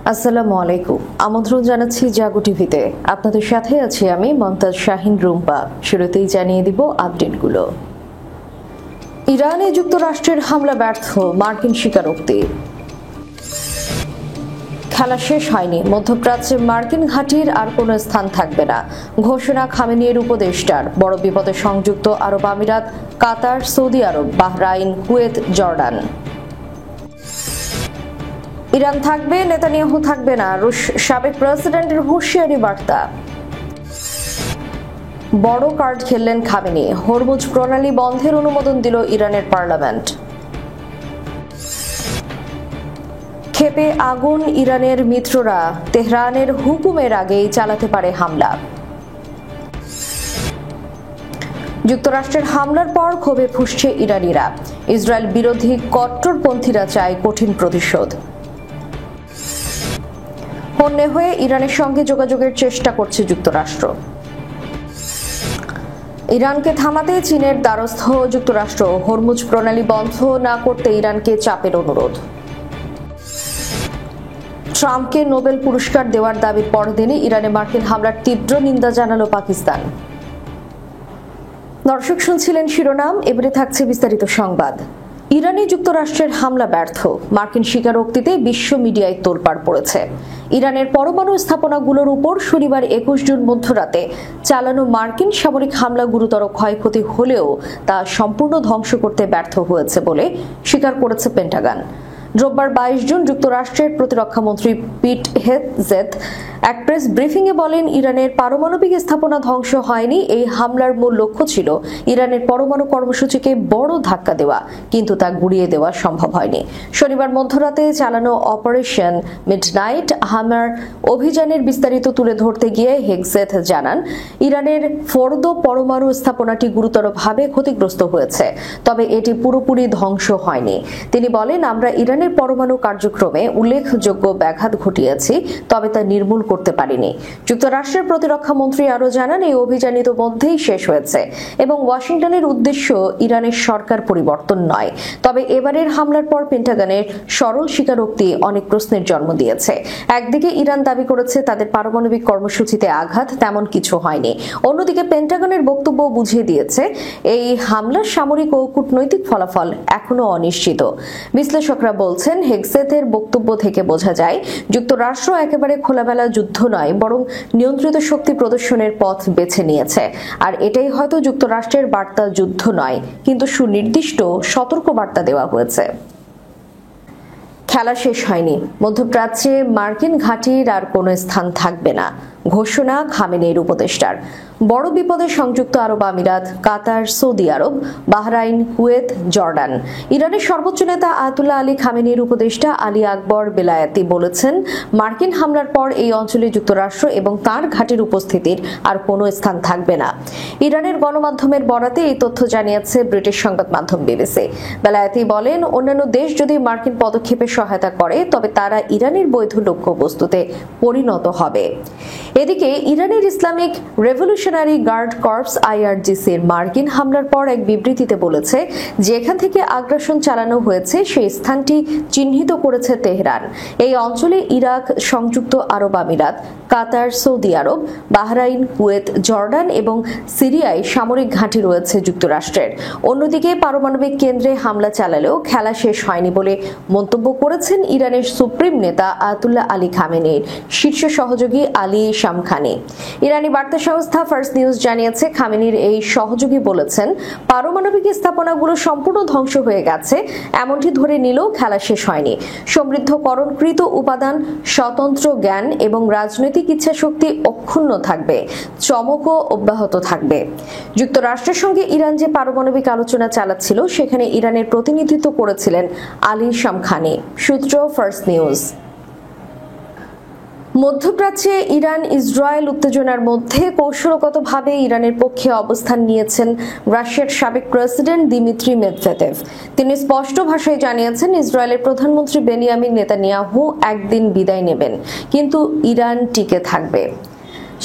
আসসালামু আলাইকুম। আমন্ত্রণ জানাচ্ছি জাগো টিভিতে। আপনাদের সাথে আছি আমি মমতাজ শাহিন রুম্পা। শুরুতেই জানিয়ে দিব আপডেটগুলো। ইরানে যুক্তরাষ্ট্রের হামলা ব্যর্থ, মার্কিন স্বীকারোক্তি। খেলা শেষ হয়নি, মধ্যপ্রাচ্যে মার্কিন ঘাঁটির আর কোনো স্থান থাকবে না, ঘোষণা খামেনির উপদেষ্টার। বড় বিপদে সংযুক্ত আরব আমিরাত, কাতার, সৌদি আরব, বাহরাইন, কুয়েত, জর্ডান। ইরান থাকবে, নেতানিয়াহু থাকবে না, রুশ সাবেক প্রেসিডেন্টের হুঁশিয়ারি বার্তা। বড় কার্ড খেললেন খামেনি, হরমুজ প্রণালী বন্ধের অনুমোদন দিল ইরানের পার্লামেন্ট। ক্ষেপে আগুন, ইরানের মিত্ররা তেহরানের হুকুমের আগেই চালাতে পারে হামলা। যুক্তরাষ্ট্রের হামলার পর ক্ষোভে ফুঁসছে ইরানিরা, ইসরায়েল বিরোধী কট্টরপন্থীরা চায় কঠিন প্রতিশোধ। হন্যে হয়ে ইরানের সঙ্গে যোগাযোগের চেষ্টা করছে যুক্তরাষ্ট্র। ইরানকে থামাতে চীনের দ্বারস্থ যুক্তরাষ্ট্র, হরমুজ প্রণালী বন্ধ না করতে ইরানকে চাপের অনুরোধ। ট্রাম্পকে নোবেল পুরস্কার দেওয়ার দাবির পরদিনই ইরানে মার্কিন হামলার তীব্র নিন্দা জানালো পাকিস্তান। দর্শক শুনছিলেন শিরোনাম, এবারে থাকছে বিস্তারিত সংবাদ। ইরানে যুক্তরাষ্ট্রের হামলা ব্যর্থ, মার্কিন স্বীকারোক্তিতে বিশ্ব মিডিয়ায় তোলপাড় পড়েছে। ইরানের পরমাণু স্থাপনাগুলোর উপর শনিবার 21 জুন মধ্যরাতে চালানো মার্কিন সামরিক হামলা গুরুতর ক্ষয়ক্ষতি হলেও তা সম্পূর্ণ ধ্বংস করতে ব্যর্থ হয়েছে বলে স্বীকার করেছে পেন্টাগন। রোববার 22 জুন যুক্তরাষ্ট্রের প্রতিরক্ষামন্ত্রী পিট হেগসেথ এক প্রেস ব্রিফিংয়ে বলেন, ইরানের পারমাণবিক স্থাপনা ধ্বংস হয়নি। এই হামলার মূল লক্ষ্য ছিল ইরানের পরমাণু কর্মসূচিকে বড় ধাক্কা দেওয়া, কিন্তু তা গুড়িয়ে দেওয়া সম্ভব হয়নি। শনিবার মধ্যরাতে চালানো অপারেশন মিডনাইট হামার অভিযানের বিস্তারিত তুলে ধরতে গিয়ে হেগসেথ জানান, ইরানের ফোর্দো পরমাণু স্থাপনাটি গুরুতরভাবে ক্ষতিগ্রস্ত হয়েছে, তবে এটি পুরোপুরি ধ্বংস হয়নি। তিনি বলেন, আমরা ইরানের পরমাণু কার্যক্রমে উল্লেখযোগ্য ব্যাঘাত ঘটিয়েছি, তবে তা নির্মূল করতে পারিনি। যুক্তরাষ্ট্রের প্রতিরক্ষা মন্ত্রী আরও জানান, এই অভিযান ইতোমধ্যেই শেষ হয়েছে এবং ওয়াশিংটনের উদ্দেশ্য ইরানের সরকার পরিবর্তন নয়। তবে এবারের হামলার পর পেন্টাগনের সরল স্বীকারোক্তি অনেক প্রশ্নের জন্ম দিয়েছে। একদিকে ইরান দাবি করেছে তাদের পারমাণবিক কর্মসূচিতে আঘাত তেমন কিছু হয়নি, অন্যদিকে পেন্টাগনের বক্তব্য বুঝিয়ে দিয়েছে এই হামলার সামরিক ও কূটনৈতিক ফলাফল এখনো অনিশ্চিত। বিশ্লেষকরা বলছেন, হেগসেথের বক্তব্য থেকে বোঝা যায় যুক্তরাষ্ট্র একেবারে খোলামেলা যুদ্ধ নয়, বরং নিয়ন্ত্রিত শক্তি প্রদর্শনের পথ বেছে নিয়েছে। আর এটাই হয়তো যুক্তরাষ্ট্রের বার্তা, যুদ্ধ নয় কিন্তু সুনির্দিষ্ট সতর্ক বার্তা দেওয়া হয়েছে। খেলা শেষ হয়নি, মধ্যপ্রাচ্যে মার্কিন ঘাঁটির আর কোনো স্থান থাকবে না, ঘোষণা খামেনির উপদেষ্টার। বড় বিপদে সংযুক্ত আরব আমিরাত, কাতার, সৌদি আরব, বাহরাইন, কুয়েত, জর্ডান। ইরানের সর্বোচ্চ নেতা আয়াতুল্লাহ আলী খামেনির উপদেষ্টা আলী আকবর বেলায়েতি বলেছেন, মার্কিন হামলার পর এই অঞ্চলে যুক্তরাষ্ট্র এবং তার ঘাঁটির উপস্থিতির আর কোনো স্থান থাকবে না। ইরানের গণমাধ্যমের বরাতে এই তথ্য জানিয়েছে ব্রিটিশ সংবাদ মাধ্যম বিবিসি। বেলায়েতি বলেন, অন্যান্য দেশ যদি মার্কিন পদক্ষেপে সহায়তা করে তবে তারা ইরানের বৈধ লক্ষ্যবস্তুতে পরিণত হবে। এদিকে ইরানের ইসলামিক রেভলিউশনারি গার্ড কর্পস IRGC-র মার্কিন হামলার পর এক বিবৃতিতে বলেছে, যেখান থেকে আগ্রাসন চালানো হয়েছে সেই স্থানটি চিহ্নিত করেছে তেহরান। এই অঞ্চলে ইরাক, সংযুক্ত আরব আমিরাত, কাতার, সৌদি আরব, বাহরাইন, কুয়েত, জর্ডান এবং সিরিয়ায় সামরিক ঘাঁটি রয়েছে যুক্তরাষ্ট্রের। অন্যদিকে পারমাণবিক কেন্দ্রে হামলা চালালেও খেলা শেষ হয়নি বলে মন্তব্য করেছেন ইরানের সুপ্রিম নেতা আয়াতুল্লাহ আলী খামেনির শীর্ষ সহযোগী আলী শামখানি। ইরানি বার্তা সংস্থা ফার্স্ট নিউজ জানিয়েছে, খামেনির এই সহযোগী বলেছেন, পারমাণবিক স্থাপনাগুলো সম্পূর্ণ ধ্বংস হয়ে গেছে এমনটি ধরে নিলেও খেলা শেষ হয়নি। সমৃদ্ধকরণকৃত উপাদান, স্বতন্ত্র জ্ঞান এবং রাজনৈতিক ইচ্ছাশক্তি অক্ষুণ্ণ থাকবে, চমকও অব্যাহত থাকবে। যুক্তরাষ্ট্রের সঙ্গে ইরান যে পারমাণবিক আলোচনা চালাচ্ছিল সেখানে ইরানের প্রতিনিধিত্ব করেছিলেন আলী শামখানি, সূত্র ফার্স্ট নিউজ। মধ্যপ্রাচ্যে ইরান ইসরায়েল উত্তেজনার মধ্যে কৌশলগতভাবে ইরানের পক্ষে অবস্থান নিয়েছেন রাশিয়ার সাবেক প্রেসিডেন্ট দিমিত্রি মেদভেদেভ। তিনি স্পষ্ট ভাষায় জানিয়েছেন, ইসরায়েলের প্রধানমন্ত্রী বেনিয়ামিন নেতানিয়াহু একদিন বিদায় নেবেন, কিন্তু ইরান টিকে থাকবে।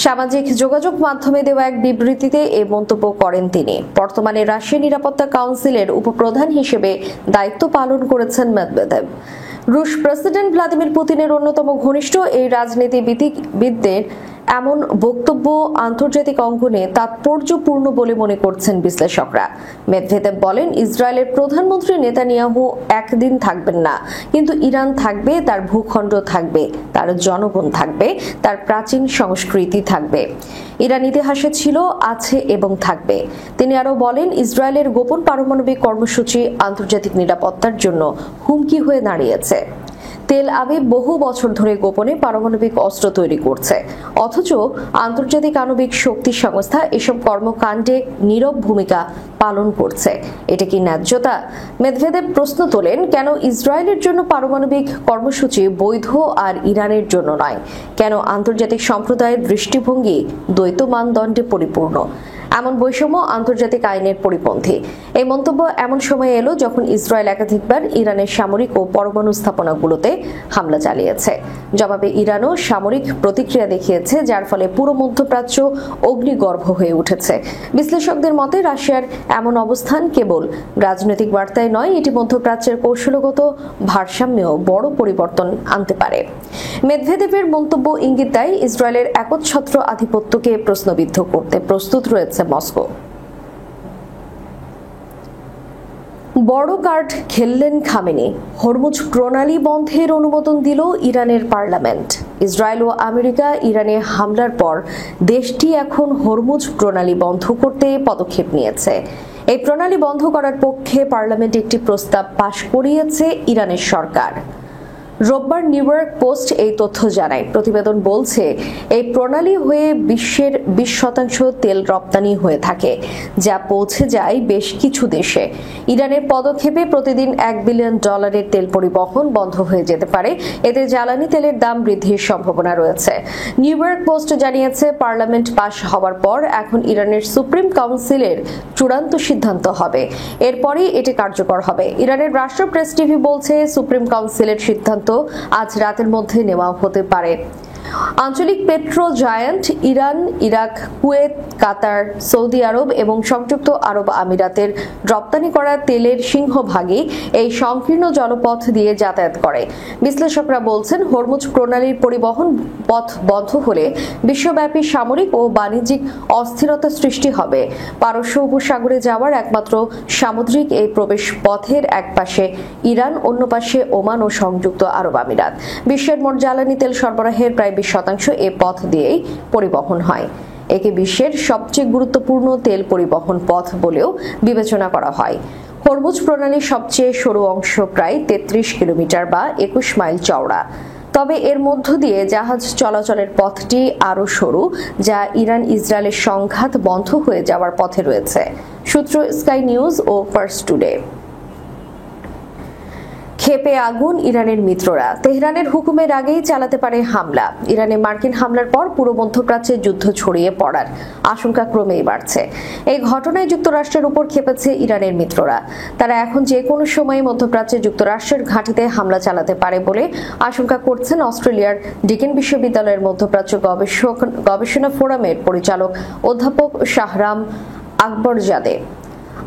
সামাজিক যোগাযোগ মাধ্যমে দেওয়া এক বিবৃতিতে এই মন্তব্য করেন তিনি। বর্তমানে রাশিয়া নিরাপত্তা কাউন্সিলের উপপ্রধান হিসেবে দায়িত্ব পালন করেছেন মেদভেদেভ। রুশ প্রেসিডেন্ট ভ্লাদিমির পুতিনের অন্যতম ঘনিষ্ঠ এই রাজনীতিবিদদের এমন বক্তব্য আন্তর্জাতিক অঙ্গনে তাৎপর্যপূর্ণ বলে মনে করছেন বিশ্লেষকরা। মেদভেদেভ বলেন, ইসরায়েলের প্রধানমন্ত্রী নেতানিয়াহু একদিন থাকবেন না, কিন্তু ইরান থাকবে, তার ভূখণ্ড থাকবে, তার জনগণ থাকবে, তার প্রাচীন সংস্কৃতি থাকবে। ইরান ইতিহাসে ছিল, আছে এবং থাকবে। তিনি আরও বলেন, ইসরায়েলের গোপন পারমাণবিক কর্মসূচি আন্তর্জাতিক নিরাপত্তার জন্য হুমকি হয়ে দাঁড়িয়েছে। তেল আবিব বহু বছর ধরে গোপনে পারমাণবিক অস্ত্র তৈরি করছে, অথচ আন্তর্জাতিক আণবিক শক্তি সংস্থা এসব কর্মকাণ্ডে নীরব ভূমিকা পালন করছে। এটা কি ন্যায্যতা? মেদভেদেভ প্রশ্ন তোলেন, কেন ইসরায়েলের জন্য পারমাণবিক কর্মসূচি বৈধ আর ইরানের জন্য নয়? কেন আন্তর্জাতিক সম্প্রদায়ের দৃষ্টিভঙ্গি দ্বৈত মানদণ্ডে পরিপূর্ণ? এমন বৈষম্য আন্তর্জাতিক আইনের পরিপন্থী। এই মন্তব্য এমন সময় এলো যখন ইসরায়েল একাধিকবার ইরানের সামরিক ও পরমাণু স্থাপনাগুলোতে হামলা চালিয়েছে। জবাবে ইরানও সামরিক প্রতিক্রিয়া দেখিয়েছে, যার ফলে পুরো মধ্যপ্রাচ্য অগ্নিগর্ভ হয়ে উঠেছে। বিশ্লেষকদের মতে রাশিয়ার এমন অবস্থান কেবল রাজনৈতিক বার্তায় নয়, এটি মধ্যপ্রাচ্যের কৌশলগত ভারসাম্যেও বড় পরিবর্তন আনতে পারে। মেদভেদেভের মন্তব্য ইঙ্গিত দেয়, ইসরায়েলের একচ্ছত্র আধিপত্যকে প্রশ্নবিদ্ধ করতে প্রস্তুত রয়েছে মস্কো। বড় কার্ড খেললেন খামেনি। হরমুজ প্রণালী বন্ধের অনুমোদন দিল ইরানের পার্লামেন্ট। ইসরায়েল ও আমেরিকা ইরানে হামলার পর দেশটি এখন হরমুজ প্রণালী বন্ধ করতে পদক্ষেপ নিয়েছে। এই প্রণালী বন্ধ করার পক্ষে পার্লামেন্টে একটি প্রস্তাব পাশ করিয়েছে ইরানের সরকার। রোববার নিউ ইয়র্ক পোস্ট এই তথ্য জানায়। প্রতিবেদন বলছে, এই প্রণালী হয়ে বিশ্বের 20% তেল রপ্তানি হয়ে থাকে, যা পৌঁছে যায় বেশ কিছু দেশে। ইরানের পদক্ষেপে প্রতিদিন $1 বিলিয়ন তেল পরিবহন বন্ধ হয়ে যেতে পারে। এতে জ্বালানি তেলের দাম বৃদ্ধির সম্ভাবনা রয়েছে। নিউ ইয়র্ক পোস্ট জানিয়েছে, পার্লামেন্ট পাশ হওয়ার পর এখন ইরানের সুপ্রিম কাউন্সিলের চূড়ান্ত সিদ্ধান্ত হবে, এরপরই এটি কার্যকর হবে। ইরানের রাষ্ট্র প্রেস টিভি বলছে, সুপ্রিম কাউন্সিলের সিদ্ধান্ত আজ রাতের মধ্যে নেওয়া হতে পারে। আঞ্চলিক petro giant Iran, Iraq, Kuwait, Qatar, Saudi Arab এবং সংযুক্ত আরব আমিরাতের রপ্তানি করা তেলের সিংহভাগই এই সংকীর্ণ জলপথ দিয়ে যাতায়াত করে। বিশ্লেষকরা বলছেন, হরমুজ প্রণালীর পরিবহন পথ বন্ধ হলে বিশ্বব্যাপী সামরিক ও বাণিজ্যিক অস্থিরতা সৃষ্টি হবে। পারস্য উপসাগরে যাওয়ার একমাত্র সামুদ্রিক এই প্রবেশ পথের এক পাশে ইরান, অন্য পাশে ওমান ও সংযুক্ত আরব আমিরাত। বিশ্বের মোট জ্বালানি তেল সরবরাহের প্রায় 20% এ পথ দিয়েই পরিবহন হয়। একে বিশ্বের সবচেয়ে গুরুত্বপূর্ণ তেল পরিবহন পথ বলেও বিবেচনা করা হয়। হরমুজ প্রণালীর সবচেয়ে সরু অংশ প্রায় 33 কিলোমিটার বা 21 মাইল চওড়া। তবে এর মধ্য দিয়ে জাহাজ চলাচলের পথটি আরও সরু, যা ইরান ইসরায়েলের সংঘাত বন্ধ হয়ে যাওয়ার পথে রয়েছে। সূত্র স্কাই নিউজ ও ফার্স্ট টুডে। ক্ষেপে আগুন ইরানের মিত্ররা। তেহরানের হুকুমের আগেই চালাতে পারে হামলা। ইরানে মার্কিন হামলার পর পুরো মধ্যপ্রাচ্যে যুদ্ধ ছড়িয়ে পড়ার আশঙ্কা ক্রমেই বাড়ছে। এই ঘটনায় যুক্তরাষ্ট্রের উপর ক্ষেপেছে ইরানের মিত্ররা। তারা এখন যে কোনো সময় মধ্যপ্রাচ্যে যুক্তরাষ্ট্রের ঘাঁটিতে হামলা চালাতে পারে বলে আশঙ্কা করছেন অস্ট্রেলিয়ার ডিকেন বিশ্ববিদ্যালয়ের মধ্যপ্রাচ্য গবেষণা ফোরামের পরিচালক অধ্যাপক শাহরাম আকবরজাদে।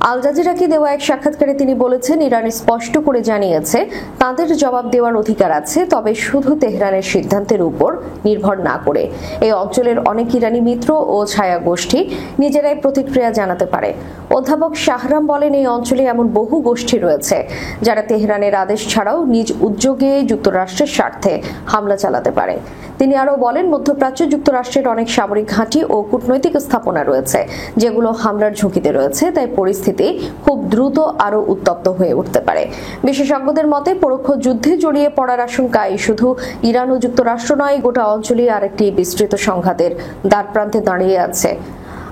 আল জাজিরাকে দেওয়া এক সাক্ষাৎকারে তিনি বলেছেন, ইরান স্পষ্ট করে জানিয়েছে তাদের জবাব দেওয়ার অধিকার আছে, তবে শুধু তেহরানের সিদ্ধান্তের উপর নির্ভর না করে। এই অঞ্চলের অনেক ইরানি মিত্র ও ছায়া গোষ্ঠী নিজেরাই প্রতিক্রিয়া জানাতে পারে। অধ্যাপক শাহরাম বলেন, এই অঞ্চলে এমন বহু গোষ্ঠী রয়েছে যারা তেহরানের আদেশ ছাড়াও নিজ উদ্যোগে যুক্তরাষ্ট্রের স্বার্থে হামলা চালাতে পারে। তিনি আরও বলেন, মধ্যপ্রাচ্যে যুক্তরাষ্ট্রের অনেক সামরিক ঘাঁটি ও কূটনৈতিক স্থাপনা রয়েছে যেগুলো হামলার ঝুঁকিতে রয়েছে, তাই পরিস্থিতি খুব দ্রুত আরও উত্তপ্ত হয়ে উঠতে পারে। বিশেষজ্ঞদের মতে, পরোক্ষ যুদ্ধে জড়িয়ে পড়ার আশঙ্কায় শুধু ইরান ও যুক্তরাষ্ট্র নয়, গোটা অঞ্চলেই আরেকটি বিস্তৃত সংঘাতের দ্বারপ্রান্তে দাঁড়িয়ে আছে।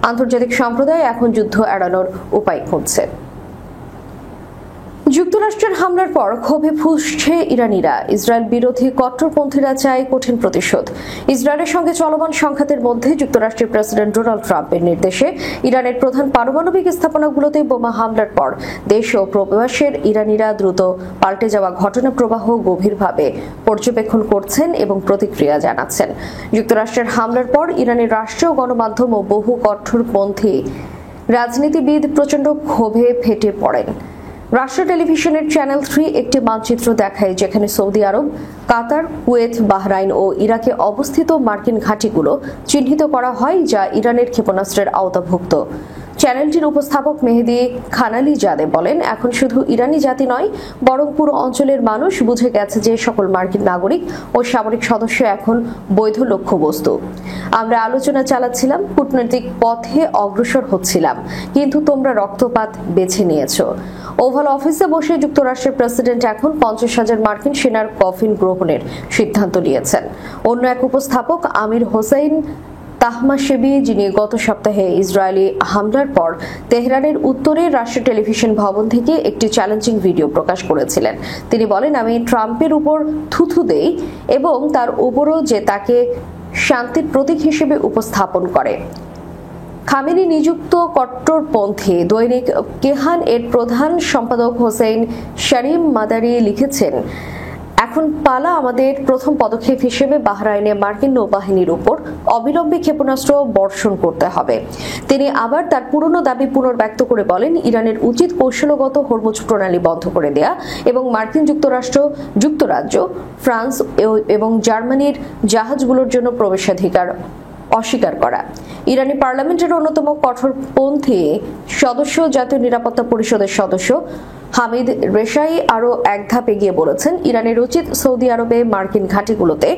আন্তর্জাতিক সম্প্রদায় এখন যুদ্ধ এড়ানোর উপায় খুঁজছে। যুক্তরাষ্ট্রের হামলার পর ক্ষোভে ফুঁসছে ইরানিরা। ইসরায়েল বিরোধী কট্টরপন্থীরা চায় কঠিন প্রতিশোধ। ইসরায়েলের সঙ্গে চলমান সংঘাতের মধ্যে যুক্তরাষ্ট্রের প্রেসিডেন্ট ডোনাল্ড ট্রাম্পের নির্দেশে ইরানের প্রধান পারমাণবিক স্থাপনাগুলোতে বোমা হামলার পর দেশ ও প্রবাসের ইরানিরা দ্রুত পাল্টে যাওয়া ঘটনা প্রবাহ গভীরভাবে পর্যবেক্ষণ করছেন এবং প্রতিক্রিয়া জানাচ্ছেন। যুক্তরাষ্ট্রের হামলার পর ইরানের রাষ্ট্রীয় গণমাধ্যম ও বহু কট্টরপন্থী রাজনীতিবিদ প্রচণ্ড ক্ষোভে ফেটে পড়েন। রাষ্ট্রীয় টেলিভিশনের চ্যানেল 3 একটি মানচিত্র দেখায় যেখানে সৌদি আরব, কাতার, কুয়েত, বাহরাইন ও ইরাকে অবস্থিত মার্কিন ঘাঁটিগুলো চিহ্নিত করা হয় যা ইরানের ক্ষেপণাস্ত্রের আওতাভুক্ত। চ্যানেলটির উপস্থাপক মেহেদি খানালিজাদে বলেন, এখন শুধু ইরানি জাতি নয় বরং পুরো অঞ্চলের মানুষ বুঝে গেছে যে সকল মার্কিন নাগরিক ও সামরিক সদস্য এখন বৈধ লক্ষ্যবস্তু। আমরা আলোচনা চালাচ্ছিলাম, কূটনৈতিক পথে অগ্রসর হচ্ছিলাম, কিন্তু তোমরা রক্তপাত বেছে নিয়েছো। ওভাল অফিসে বসে যুক্তরাষ্ট্রের প্রেসিডেন্ট এখন 50,000 মার্কিন সেনার কফিন গ্রহণের সিদ্ধান্ত নিয়েছেন। অন্য এক উপস্থাপক আমির হোসেইন তাহমাশেবি, যিনি গত সপ্তাহে ইসরায়েলি হামলার পর তেহরানের উত্তরে রাষ্ট্রীয় টেলিভিশন ভবন থেকে একটি চ্যালেঞ্জিং ভিডিও প্রকাশ করেছিলেন। তিনি বলেন, আমি ট্রাম্পের উপর থুথু দেই এবং তার উপরও যে তাকে শান্তির প্রতীক হিসেবে উপস্থাপন করে। খামেনি নিযুক্ত কট্টরপন্থী দৈনিক কেহান এর প্রধান সম্পাদক হোসেইন শারিম মাদারি লিখেছেন, এখন পালা আমাদের প্রথম পদক্ষেপ হিসেবে বাহরাইনে মার্কিন নৌবাহিনীর উপর অবিলম্বে ক্ষেপণাস্ত্র বর্ষণ করতে হবে। তিনি আবার তার পুরনো দাবি পুনর্ব্যক্ত করে বলেন, ইরানের উচিত কৌশলগত হরমুজ প্রণালী বন্ধ করে দেয়া এবং মার্কিন যুক্তরাজ্য, ফ্রান্স এবং জার্মানির জাহাজগুলোর জন্য প্রবেশাধিকার অস্বীকার করা। ইরানি পার্লামেন্টের অন্যতম কঠোরপন্থী সদস্য, জাতীয় নিরাপত্তা পরিষদের সদস্য হামিদ রেশাই আরও এক ধাপ এগিয়ে বলেছেন, ইরানের উচিত সৌদি আরবে মার্কিন ঘাঁটিগুলোতে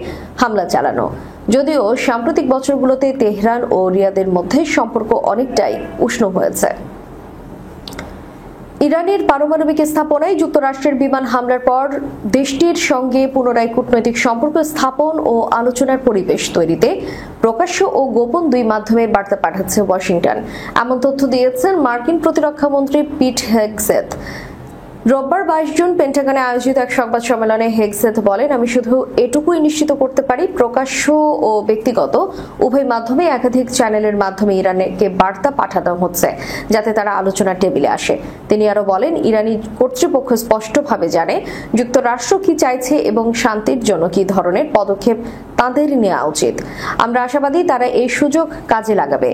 হামলা চালানো। যদিও সাম্প্রতিক বছরগুলোতে তেহরান ও রিয়াদের মধ্যে সম্পর্ক অনেকটাই উষ্ণ হয়েছে। ইরানের পারমাণবিক স্থাপনায় যুক্তরাষ্ট্রের বিমান হামলার পর দেশটির সঙ্গে পুনরায় কূটনৈতিক সম্পর্ক স্থাপন ও আলোচনার পরিবেশ তৈরিতে প্রকাশ্য ও গোপন দুই মাধ্যমের বার্তা পাঠাচ্ছে ওয়াশিংটন। এমন তথ্য দিয়েছেন মার্কিন প্রতিরক্ষা মন্ত্রী পিট হেগসেথ। রোববার 22 জুন পেন্টাগনে আয়োজিত এক সংবাদ সম্মেলনে হেগসেথ বলেন, আমি শুধু এটুকুই নিশ্চিত করতে পারি, প্রকাশ্য ও ব্যক্তিগত উভয় মাধ্যমে একাধিক চ্যানেলের মাধ্যমে ইরানকে বার্তা পাঠানো হচ্ছে যাতে তারা আলোচনার টেবিলে আসে। তিনি আরো বলেন, ইরানি কর্তৃপক্ষ স্পষ্টভাবে জানে যুক্তরাষ্ট্র কি চাইছে এবং শান্তির জন্য কি ধরনের পদক্ষেপ তাদের নেওয়া উচিত। আমরা আশাবাদী তারা এই সুযোগ কাজে লাগাবে।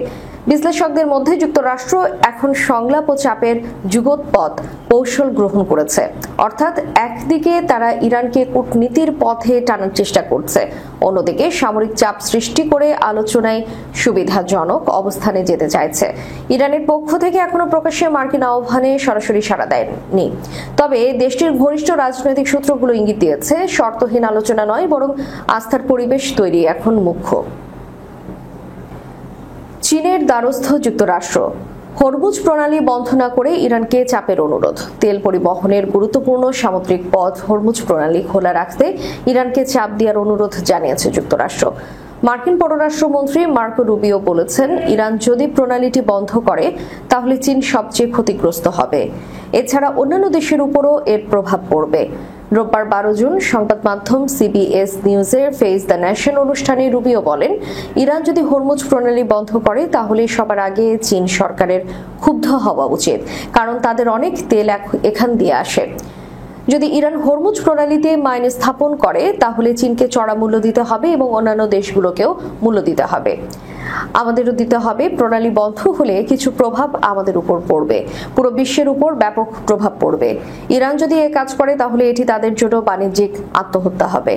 বিশ্লেষকদের মধ্যে যুক্তরাষ্ট্র এখন সংলাপ ও চাপের যুগোৎপদ কৌশল গ্রহণ করেছে, অর্থাৎ একদিকে তারা ইরানকে কূটনীতির পথে টানার চেষ্টা করছে, অন্যদিকে সামরিক চাপ সৃষ্টি করে আলোচনায় সুবিধাজনক অবস্থানে যেতে চাইছে। ইরানের পক্ষ থেকে এখনো প্রকাশ্যে মার্কিন আহ্বানে সরাসরি সাড়া দেয়নি, তবে দেশটির ঘনিষ্ঠ রাজনৈতিক সূত্রগুলো ইঙ্গিত দিয়েছে শর্তহীন আলোচনা নয় বরং আস্থার পরিবেশ তৈরি এখন মুখ্য। চীনের দ্বারস্থ যুক্তরাষ্ট্র, হরমুজ প্রণালী বন্ধ না করে ইরানকে চাপের অনুরোধ। তেল পরিবহনের গুরুত্বপূর্ণ সামুদ্রিক পথ হরমুজ প্রণালী খোলা রাখতে ইরানকে চাপ দেওয়ার অনুরোধ জানিয়েছে যুক্তরাষ্ট্র। মার্কিন পররাষ্ট্রমন্ত্রী মার্কো রুবিও বলেছেন, ইরান যদি প্রণালীটি বন্ধ করে তাহলে চীন সবচেয়ে ক্ষতিগ্রস্ত হবে। এছাড়া অন্যান্য দেশের উপরও এর প্রভাব পড়বে। রোববার 12 জুন সংবাদ মাধ্যম সিবিএস নিউজের ফেস দ্য নেশন অনুষ্ঠানে রুবিও বলেন, ইরান যদি হরমুজ প্রণালী বন্ধ করে তাহলে সবার আগে চীন সরকারের ক্ষুব্ধ হওয়া উচিত, কারণ তাদের অনেক তেল এখান দিয়ে আসে। যদি ইরান হরমুজ প্রণালীতে মাইন স্থাপন করে তাহলে চীনকে চড়া মূল্য দিতে হবে এবং অন্যান্য দেশগুলোকেও মূল্য দিতে হবে। আমাদেরও দিতে হবে। প্রণালী বন্ধ হলে কিছু প্রভাব আমাদের উপর পড়বে, পুরো বিশ্বের উপর ব্যাপক প্রভাব পড়বে। ইরান যদি এ কাজ করে তাহলে এটি তাদের জন্য বাণিজ্যিক আত্মহত্যা হবে।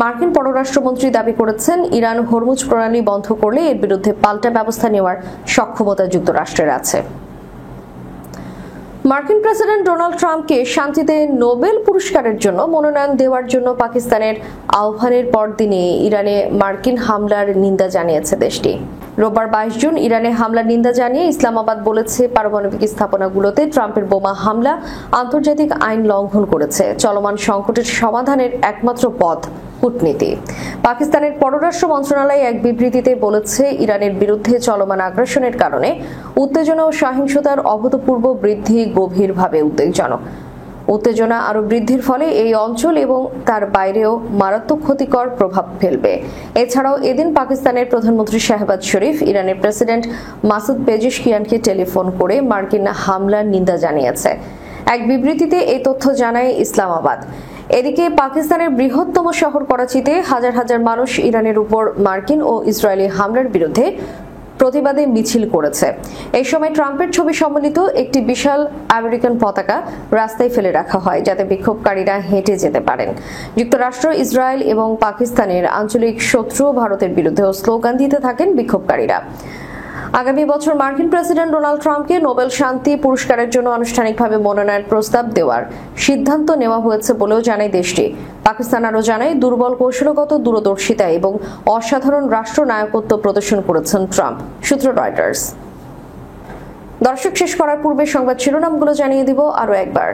মার্কিন পররাষ্ট্রমন্ত্রী দাবি করেছেন, ইরান হরমুজ প্রণালী বন্ধ করলে এর বিরুদ্ধে পাল্টা ব্যবস্থা নেওয়ার সক্ষমতা যুক্তরাষ্ট্রের আছে। মার্কিন প্রেসিডেন্ট ডোনাল্ড ট্রাম্পকে শান্তিতে নোবেল পুরস্কারের জন্য মনোনয়ন দেওয়ার জন্য পাকিস্তানের আহ্বানের পরদিনে ইরানে মার্কিন হামলার নিন্দা জানিয়েছে দেশটি। রোববার 22 জুন ইরানে হামলার নিন্দা জানিয়ে ইসলামাবাদ বলেছে, পারমাণবিক স্থাপনাগুলোতে ট্রাম্পের বোমা হামলা আন্তর্জাতিক আইন লঙ্ঘন করেছে। চলমান সংকটের সমাধানের একমাত্র পথ কূটনীতি। পাকিস্তানের পররাষ্ট্র মন্ত্রণালয় এক বিবৃতিতে বলেছে, ইরানের বিরুদ্ধে চলমান আগ্রাসনের কারণে উত্তেজনা ও সহিংসতার অভূতপূর্ব বৃদ্ধি গভীরভাবে উদ্বেগজনক। উত্তেজনা আরো বৃদ্ধির ফলে এই অঞ্চল এবং তার বাইরেও মারাত্মক ক্ষতিকর প্রভাব ফেলবে। এছাড়াও এদিন পাকিস্তানের প্রধানমন্ত্রী শাহবাজ শরীফ ইরানের প্রেসিডেন্ট মাসুদ পেজেশকিয়ানকে টেলিফোন করে মার্কিন হামলার নিন্দা জানিয়েছে। এক বিবৃতিতে এই তথ্য জানায় ইসলামাবাদ। এদিকে পাকিস্তানের বৃহত্তম শহর করাচিতে হাজার হাজার মানুষ ইরানের উপর মার্কিন ও ইসরায়েলি হামলার বিরুদ্ধে প্রতিবাদে মিছিল করেছে। এই সময় ট্রাম্পের ছবি সম্বলিত একটি বিশাল আমেরিকান পতাকা রাস্তায় ফেলে রাখা হয়, যাতে বিক্ষোভকারীরা হেঁটে যেতে পারেন। যুক্তরাষ্ট্র, ইসরায়েল এবং পাকিস্তানের আঞ্চলিক শত্রু ভারতের বিরুদ্ধেও স্লোগান দিতে থাকেন বিক্ষোভকারীরা। আগামী বছর মার্কিন প্রেসিডেন্ট ডোনাল্ড ট্রাম্পকে নোবেল শান্তি পুরস্কারের জন্য আনুষ্ঠানিকভাবে মনোনয়ন প্রস্তাব দেওয়ার সিদ্ধান্ত নেওয়া হয়েছে বলেও জানায় দেশটি। পাকিস্তান আরও জানায়, দুর্বল কৌশলগত দূরদর্শিতা এবং অসাধারণ রাষ্ট্রনায়কত্ব প্রদর্শন করেছেন ট্রাম্প। সূত্র রয়টার্স। দর্শক, শেষ করার পূর্বে সংবাদ শিরোনামগুলো জানিয়ে দিব আরও একবার।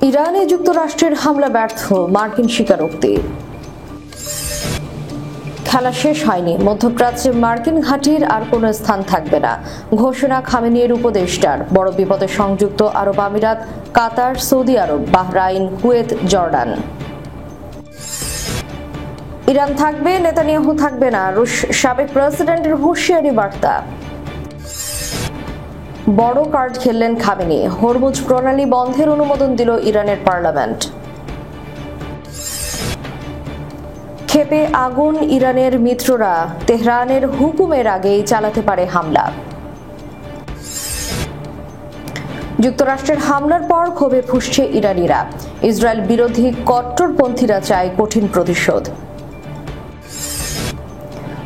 ইরানে যুক্তরাষ্ট্রের হামলা ব্যর্থ, মার্কিন স্বীকারোক্তি। খেলা শেষ হয়নি, মধ্যপ্রাচ্যে মার্কিন ঘাঁটির আর কোনো স্থান থাকবে না, ঘোষণা খামেনির উপদেষ্টার। বড় বিপদে সংযুক্ত আরব আমিরাত, কাতার, সৌদি আরব, বাহরাইন, কুয়েত, জর্ডান। ইরান থাকবে, নেতানিয়াহু থাকবে না, রুশ সাবেক প্রেসিডেন্টের হুঁশিয়ারি বার্তা। বড় কার্ড খেললেন খামেনি, হরমুজ প্রণালী বন্ধের অনুমোদন দিল ইরানের পার্লামেন্ট। ক্ষেপে আগুন, ইরানের মিত্ররা তেহরানের হুকুমের আগেই চালাতে পারে হামলা। যুক্তরাষ্ট্রের হামলার পর ক্ষোভে ফুঁসছে ইরানিরা, ইসরায়েল বিরোধী কট্টরপন্থীরা চায় কঠিন প্রতিশোধ।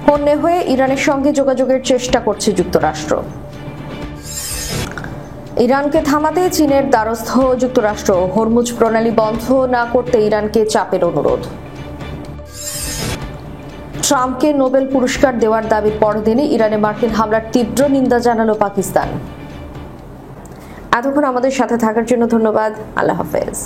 হন্যে হয়ে ইরানের সঙ্গে যোগাযোগের চেষ্টা করছে যুক্তরাষ্ট্র। ইরানকে থামাতে চীনের দ্বারস্থ যুক্তরাষ্ট্র, হরমুজ প্রণালী বন্ধ না করতে ইরানকে চাপের অনুরোধ। ট্রাম্পকে নোবেল পুরস্কার দেওয়ার দাবির পরদিনই ইরানে মার্কিন হামলার তীব্র নিন্দা জানালো পাকিস্তান। এতক্ষণ আমাদের সাথে থাকার জন্য ধন্যবাদ। আল্লাহ হাফেজ।